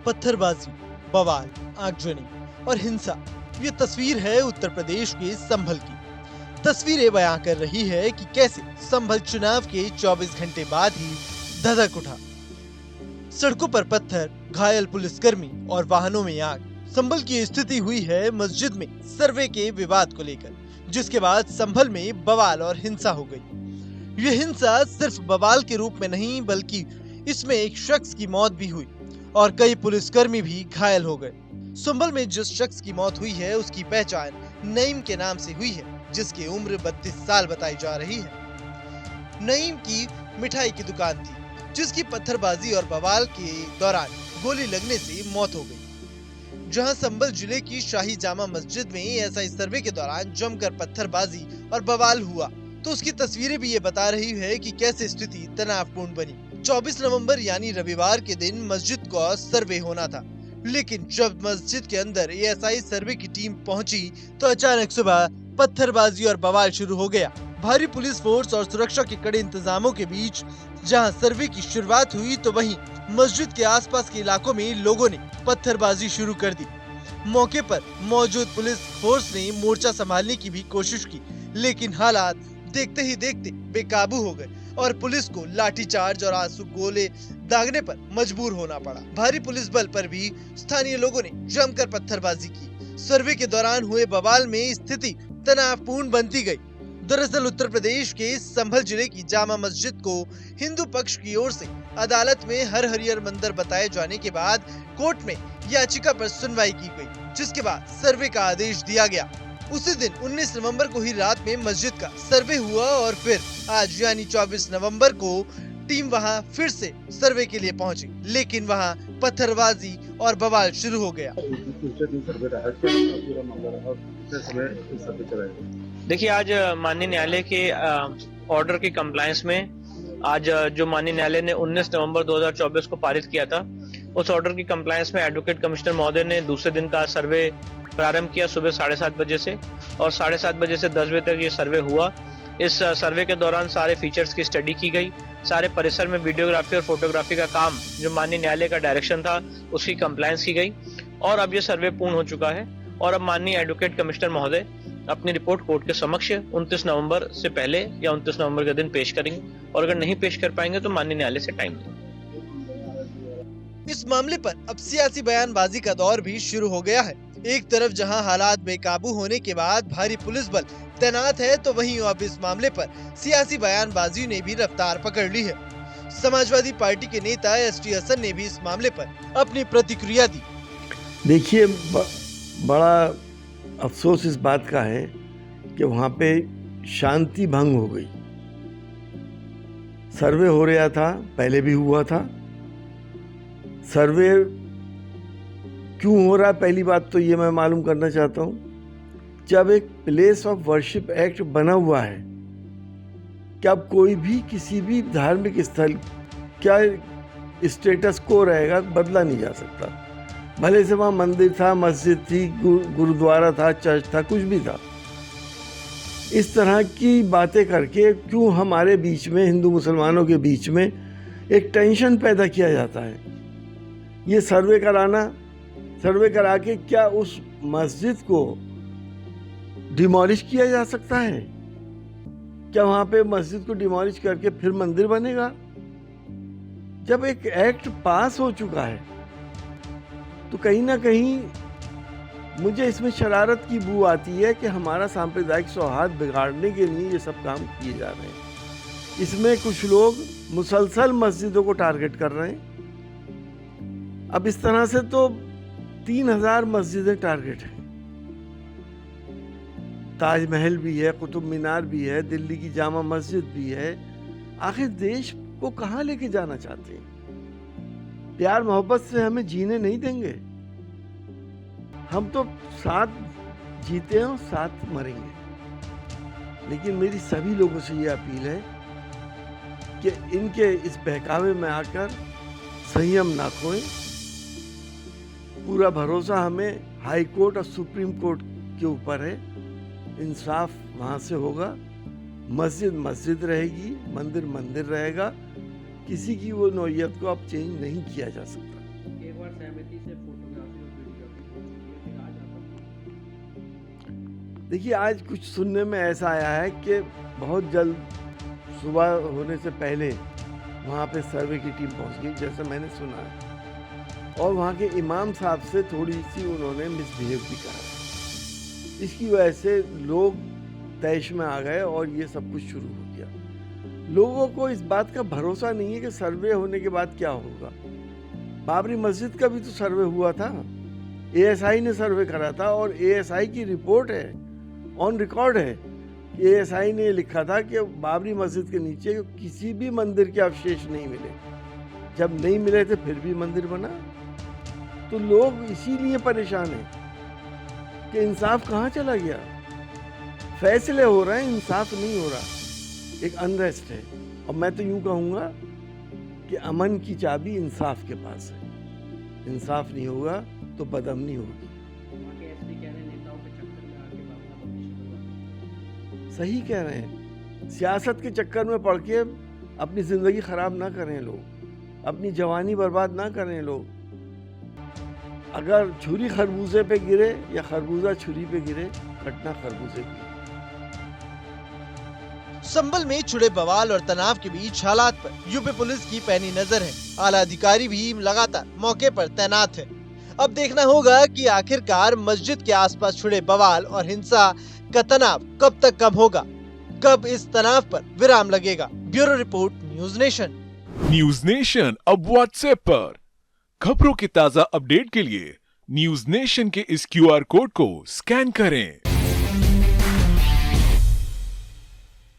पत्थरबाजी, बवाल, आगजनी और हिंसा। ये तस्वीर है उत्तर प्रदेश के संभल की। तस्वीरें बयां कर रही है कि कैसे संभल चुनाव के 24 घंटे बाद ही धधक उठा। सड़कों पर पत्थर, घायल पुलिसकर्मी और वाहनों में आग। संभल की स्थिति हुई है मस्जिद में सर्वे के विवाद को लेकर, जिसके बाद संभल में बवाल और हिंसा हो गई। यह हिंसा सिर्फ बवाल के रूप में नहीं, बल्कि इसमें एक शख्स की मौत भी हुई और कई पुलिसकर्मी भी घायल हो गए। संभल में जिस शख्स की मौत हुई है उसकी पहचान नईम के नाम से हुई है, जिसकी उम्र 32 साल बताई जा रही है। नईम की मिठाई की दुकान थी, जिसकी पत्थरबाजी और बवाल के दौरान गोली लगने से मौत हो गई। जहां संभल जिले की शाही जामा मस्जिद में एसआई सर्वे के दौरान जमकर पत्थरबाजी और बवाल हुआ, तो उसकी तस्वीरें भी ये बता रही है कि कैसे स्थिति तनावपूर्ण बनी। 24 नवंबर यानी रविवार के दिन मस्जिद का सर्वे होना था, लेकिन जब मस्जिद के अंदर एएसआई सर्वे की टीम पहुंची तो अचानक सुबह पत्थरबाजी और बवाल शुरू हो गया। भारी पुलिस फोर्स और सुरक्षा के कड़े इंतजामों के बीच जहां सर्वे की शुरुआत हुई, तो वहीं मस्जिद के आसपास के इलाकों में लोगों ने पत्थरबाजी शुरू कर दी। मौके पर मौजूद पुलिस फोर्स ने मोर्चा संभालने की भी कोशिश की, लेकिन हालात देखते ही देखते बेकाबू हो गए और पुलिस को लाठीचार्ज और आंसू गोले दागने पर मजबूर होना पड़ा। भारी पुलिस बल पर भी स्थानीय लोगों ने जमकर पत्थरबाजी की। सर्वे के दौरान हुए बवाल में स्थिति तनावपूर्ण बनती गई। दरअसल उत्तर प्रदेश के संभल जिले की जामा मस्जिद को हिंदू पक्ष की ओर से अदालत में हर हरियर मंदिर बताए जाने के बाद कोर्ट में याचिका पर सुनवाई की गई, जिसके बाद सर्वे का आदेश दिया गया। उसी दिन 19 नवंबर को ही रात में मस्जिद का सर्वे हुआ और फिर आज यानी 24 नवंबर को टीम वहां फिर से सर्वे के लिए पहुंची, लेकिन वहां पत्थरबाजी और बवाल शुरू हो गया। देखिए, आज माननीय न्यायालय के ऑर्डर की कंप्लायंस में आज जो माननीय न्यायालय ने 19 नवंबर 2024 को पारित किया था, उस ऑर्डर की कंप्लायंस में एडवोकेट कमिश्नर महोदय ने दूसरे दिन का सर्वे प्रारंभ किया सुबह 7:30 बजे से, और 7:30 बजे से 10 बजे तक ये सर्वे हुआ। इस सर्वे के दौरान सारे फीचर्स की स्टडी की गई, सारे परिसर में वीडियोग्राफी और फोटोग्राफी का काम जो माननीय न्यायालय का डायरेक्शन था उसकी कंप्लायंस की गई, और अब ये सर्वे पूर्ण हो चुका है। और अब माननीय एडवोकेट कमिश्नर महोदय अपनी रिपोर्ट कोर्ट के समक्ष 29 नवंबर से पहले या 29 नवंबर के दिन पेश करेंगे, और अगर नहीं पेश कर पाएंगे तो माननीय न्यायालय से टाइम देंगे। इस मामले पर अब सियासी बयानबाजी का दौर भी शुरू हो गया है। एक तरफ जहां हालात बेकाबू होने के बाद भारी पुलिस बल तैनात है, तो वहीं अब इस मामले पर सियासी बयानबाजी ने भी रफ्तार पकड़ ली है। समाजवादी पार्टी के नेता एसटी हसन ने भी इस मामले पर अपनी प्रतिक्रिया दी। देखिए, बड़ा अफसोस इस बात का है कि वहाँ पे शांति भंग हो गई। सर्वे हो रहा था, पहले भी हुआ था। सर्वे क्यों हो रहा है, पहली बात तो ये मैं मालूम करना चाहता हूँ। जब एक प्लेस ऑफ वर्शिप एक्ट बना हुआ है, क्या कोई भी किसी भी धार्मिक स्थल क्या स्टेटस को रहेगा, बदला नहीं जा सकता। भले से वहाँ मंदिर था, मस्जिद थी, गुरुद्वारा था, चर्च था, कुछ भी था। इस तरह की बातें करके क्यों हमारे बीच में, हिंदू मुसलमानों के बीच में एक टेंशन पैदा किया जाता है। ये सर्वे करा के क्या उस मस्जिद को डिमोलिश किया जा सकता है? क्या वहाँ पे मस्जिद को डिमोलिश करके फिर मंदिर बनेगा? जब एक एक्ट पास हो चुका है तो कहीं ना कहीं मुझे इसमें शरारत की बू आती है कि हमारा सांप्रदायिक सौहार्द बिगाड़ने के लिए ये सब काम किए जा रहे हैं। इसमें कुछ लोग मुसलसल मस्जिदों को टारगेट कर रहे हैं। अब इस तरह से तो 3000 मस्जिदें टारगेट हैं। ताजमहल भी है, कुतुब मीनार भी है, दिल्ली की जामा मस्जिद भी है। आखिर देश को कहाँ लेके जाना चाहते हैं? प्यार मोहब्बत से हमें जीने नहीं देंगे। हम तो साथ जीते हैं और साथ मरेंगे। लेकिन मेरी सभी लोगों से ये अपील है कि इनके इस बहकावे में आकर संयम ना खोएं। पूरा भरोसा हमें हाई कोर्ट और सुप्रीम कोर्ट के ऊपर है। इंसाफ वहाँ से होगा। मस्जिद मस्जिद रहेगी, मंदिर मंदिर रहेगा। किसी की वो नौयत को अब चेंज नहीं किया जा सकता। एक बार सहमति से फोटोग्राफी और वीडियोग्राफी हो चुकी है, फिर आज आप देखिए, आज कुछ सुनने में ऐसा आया है कि बहुत जल्द सुबह होने से पहले वहाँ पे सर्वे की टीम पहुँच गई, जैसा मैंने सुना है, और वहाँ के इमाम साहब से थोड़ी सी उन्होंने मिसबिहेव भी करा। इसकी वजह से लोग तैश में आ गए और ये सब कुछ शुरू हो गया। लोगों को इस बात का भरोसा नहीं है कि सर्वे होने के बाद क्या होगा। बाबरी मस्जिद का भी तो सर्वे हुआ था, एएसआई ने सर्वे करा था, और एएसआई की रिपोर्ट है, ऑन रिकॉर्ड है, एएसआई ने लिखा था कि बाबरी मस्जिद के नीचे किसी भी मंदिर के अवशेष नहीं मिले। जब नहीं मिले थे फिर भी मंदिर बना। तो लोग इसीलिए परेशान हैं कि इंसाफ कहाँ चला गया। फैसले हो रहे हैं, इंसाफ नहीं हो रहा, एक अनरेस्ट है। और मैं तो यूं कहूँगा कि अमन की चाबी इंसाफ के पास है। इंसाफ नहीं होगा तो बदअमनी होगी। वहाँ के एसपी कह रहे हैं नेताओं के चक्कर में आके बाबा भविष्य बर्बाद। सही कह रहे हैं। सियासत के चक्कर में पड़ के अपनी ज़िंदगी ख़राब ना करें लोग, अपनी जवानी बर्बाद ना करें लोग। अगर छुरी खरबूजे पे गिरे या खरबूजा छुरी पे गिरे, घटना खरबूजे की। संभल में छिड़े बवाल और तनाव के बीच हालात पर यूपी पुलिस की पैनी नजर है। आला अधिकारी भी लगातार मौके पर तैनात है। अब देखना होगा कि आखिरकार मस्जिद के आसपास छिड़े बवाल और हिंसा का तनाव कब तक कम होगा, कब इस तनाव पर विराम लगेगा। Bureau report, news nation. News nation अब व्हाट्सएप पर खबरों के ताजा अपडेट के लिए न्यूज नेशन के इस QR कोड को स्कैन करें।